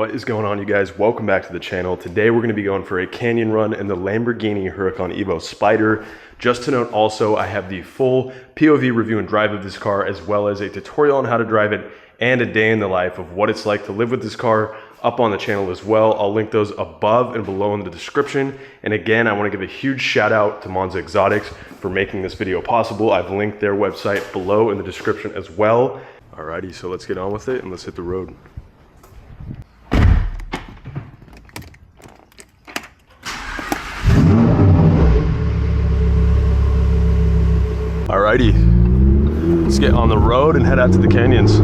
What is going on, you guys? Welcome back to the channel. Today we're going to be going for a canyon run in the Lamborghini Huracan Evo Spyder. Just to note also, I have the full POV review and drive of this car, as well as a tutorial on how to drive it and a day in the life of what it's like to live with this car up on the channel as well. I'll link those above and below in the description. And again, I want to give a huge shout out to Monza Exotics for making this video possible. I've linked their website below in the description as well. Alrighty, so let's get on with it and let's hit the road. Alrighty, let's get on the road and head out to the canyons.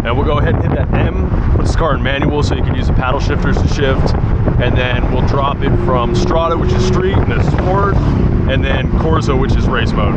And we'll go ahead and hit that M, put this car in manual so you can use the paddle shifters to shift. And then we'll drop it from Strada, which is street, and then sport, and then Corsa, which is race mode.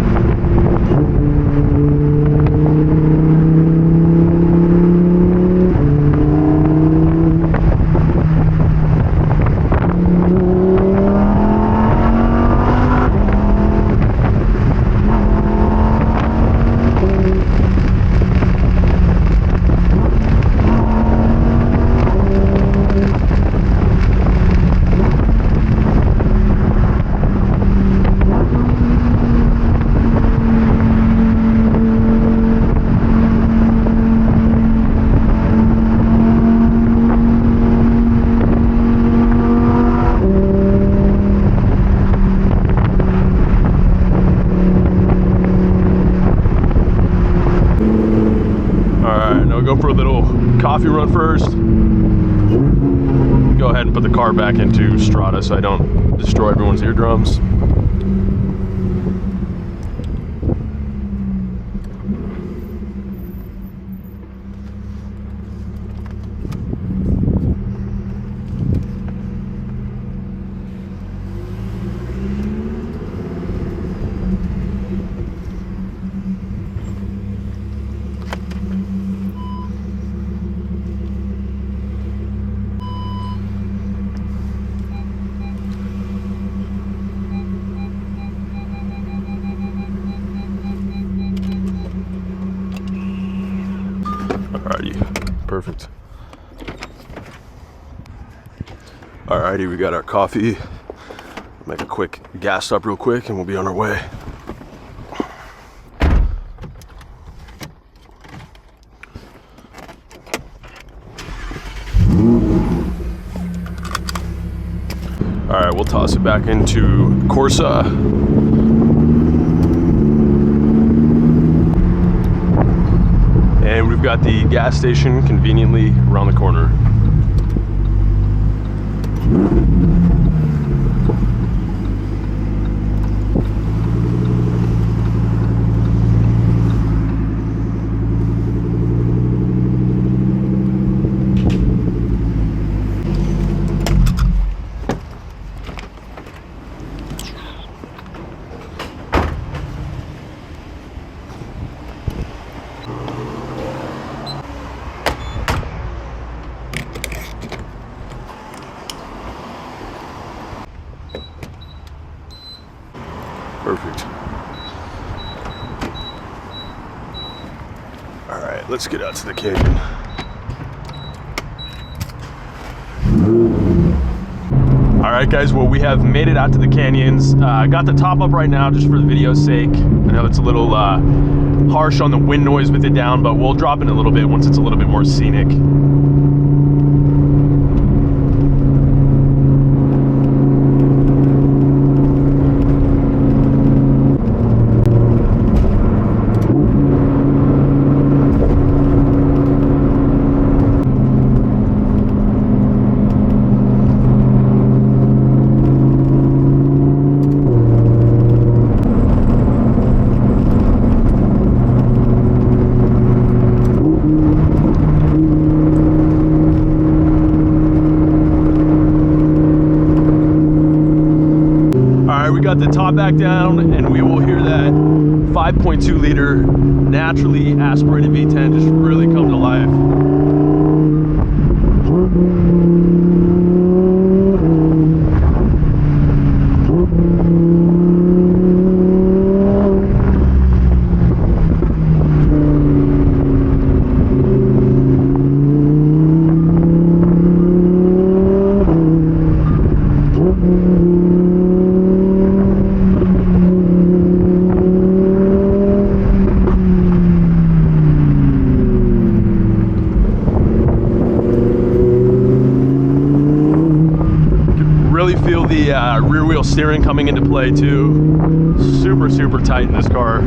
Go for a little coffee run first. Go ahead and put the car back into Strada so I don't destroy everyone's eardrums. Alrighty, perfect. Alrighty, we got our coffee. Make a quick gas stop real quick and we'll be on our way. Alright, we'll toss it back into Corsa. And we've got the gas station conveniently around the corner. Perfect. All right, let's get out to the canyon. All right, guys, well, we have made it out to the canyons. Got the top up right now just for the video's sake. I know it's a little harsh on the wind noise with it down, but we'll drop it a little bit once it's a little bit more scenic. We got the top back down and we will hear that 5.2 liter naturally aspirated V10 just really come to life. wheel steering coming into play too. Super, super tight in this car.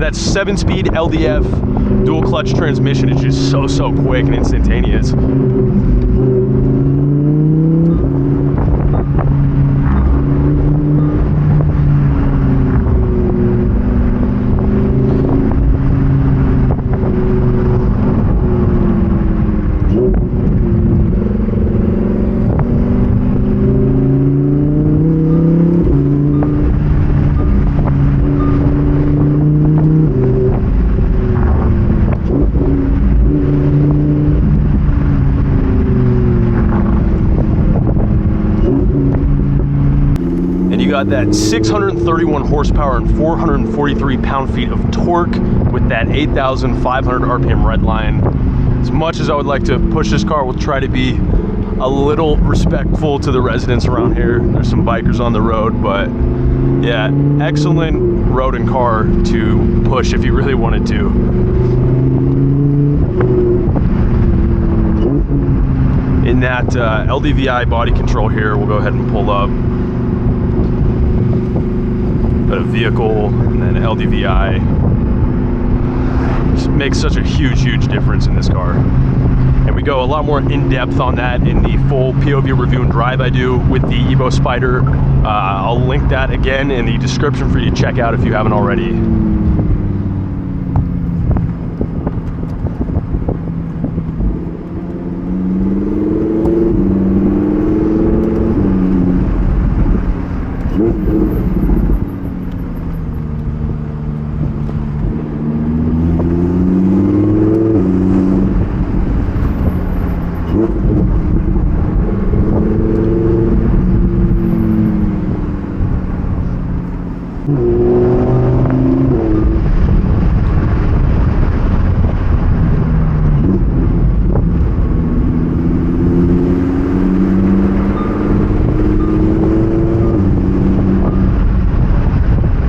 That 7-speed LDF dual clutch transmission is just so quick and instantaneous. Got that 631 horsepower and 443 pound-feet of torque with that 8,500 RPM Redline. As much as I would like to push this car, we'll try to be a little respectful to the residents around here. There's some bikers on the road, but yeah, excellent road and car to push if you really wanted to. In that LDVI body control here, we'll go ahead and pull up. A vehicle and then LDVI. Just makes such a huge difference in this car. And we go a lot more in depth on that in the full POV review and drive I do with the Evo Spyder. I'll link that again in the description for you to check out if you haven't already.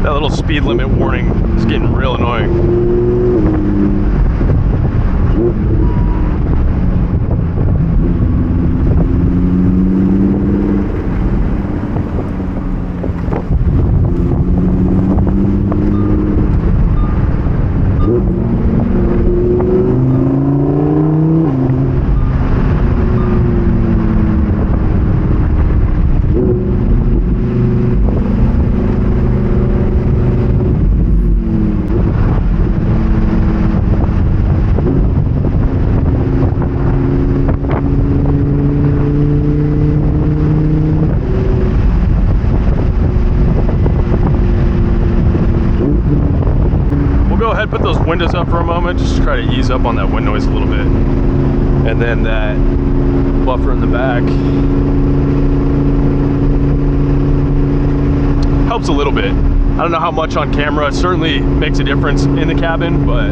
That little speed limit warning is getting real annoying. Put those windows up for a moment. I'm gonna just try to ease up on that wind noise a little bit. And then that buffer in the back helps a little bit. I don't know how much on camera. It certainly makes a difference in the cabin, but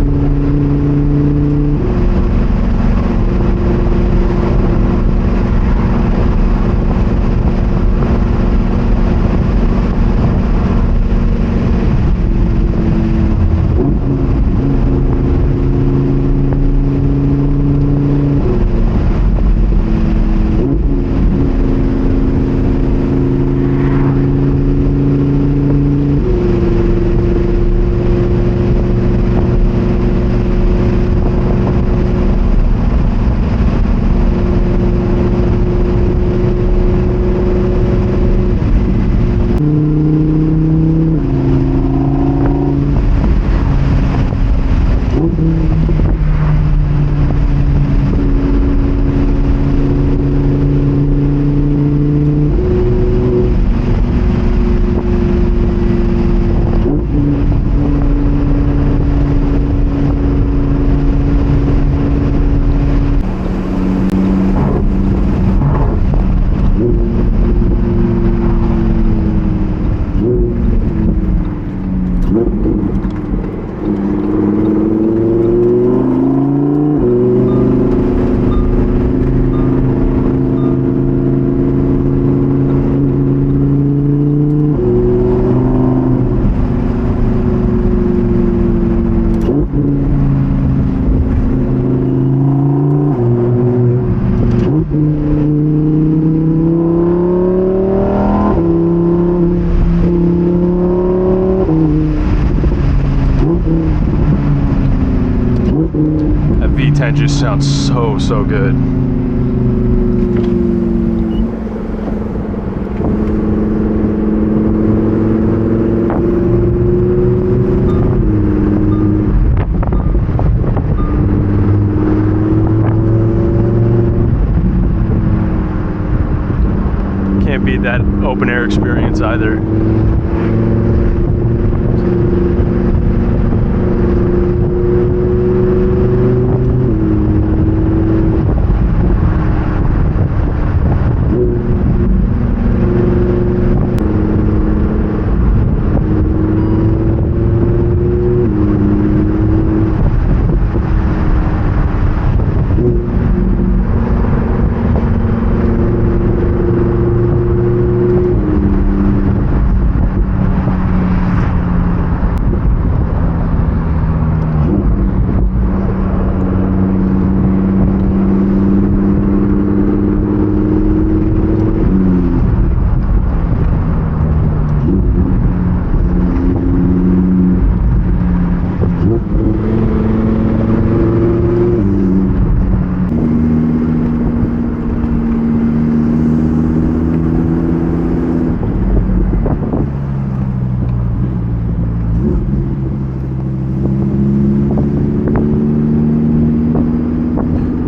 that V10 just sounds so good. Can't beat that open air experience either.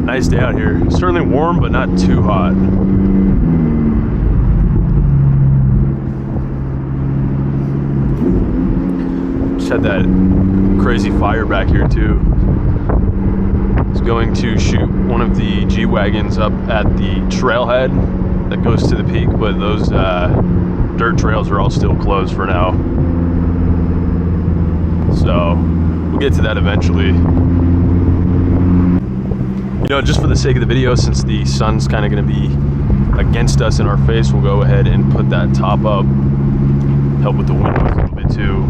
Nice day out here. Certainly warm, but not too hot. Just had that crazy fire back here too. I was going to shoot one of the G-Wagons up at the trailhead that goes to the peak, but those dirt trails are all still closed for now. So we'll get to that eventually. You know, just for the sake of the video, since the sun's kind of going to be against us in our face, we'll go ahead and put that top up, help with the wind a little bit too.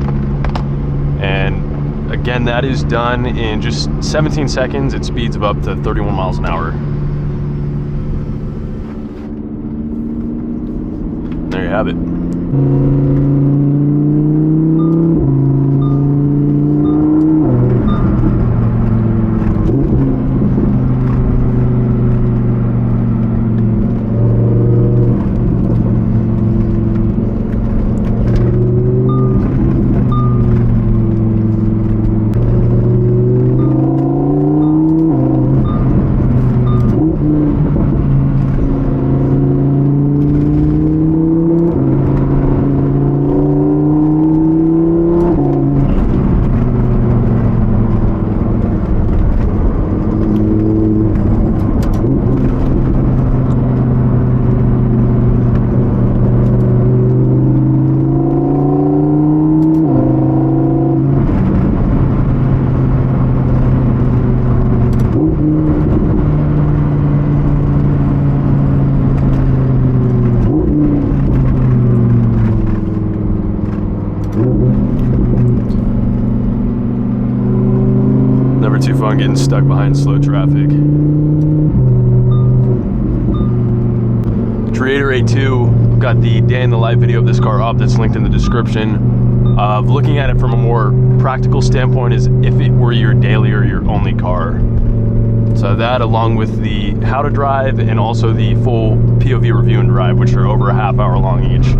And again, that is done in just 17 seconds. It speeds up to 31 miles an hour. There you have it. fun getting stuck behind slow traffic. To reiterate too, I've got the day in the life video of this car up that's linked in the description. Of looking at it from a more practical standpoint is if it were your daily or your only car. So that, along with the how to drive and also the full POV review and drive, which are over a half hour long each.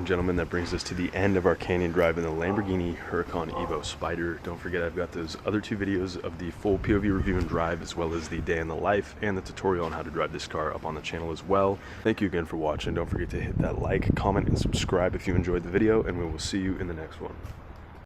Gentlemen, that brings us to the end of our canyon drive in the Lamborghini Huracan Evo Spyder. Don't forget, I've got those other two videos of the full POV review and drive, as well as the day in the life and the tutorial on how to drive this car up on the channel as well. Thank you again for watching. Don't forget to hit that like, comment, and subscribe if you enjoyed the video, and we will see you in the next one.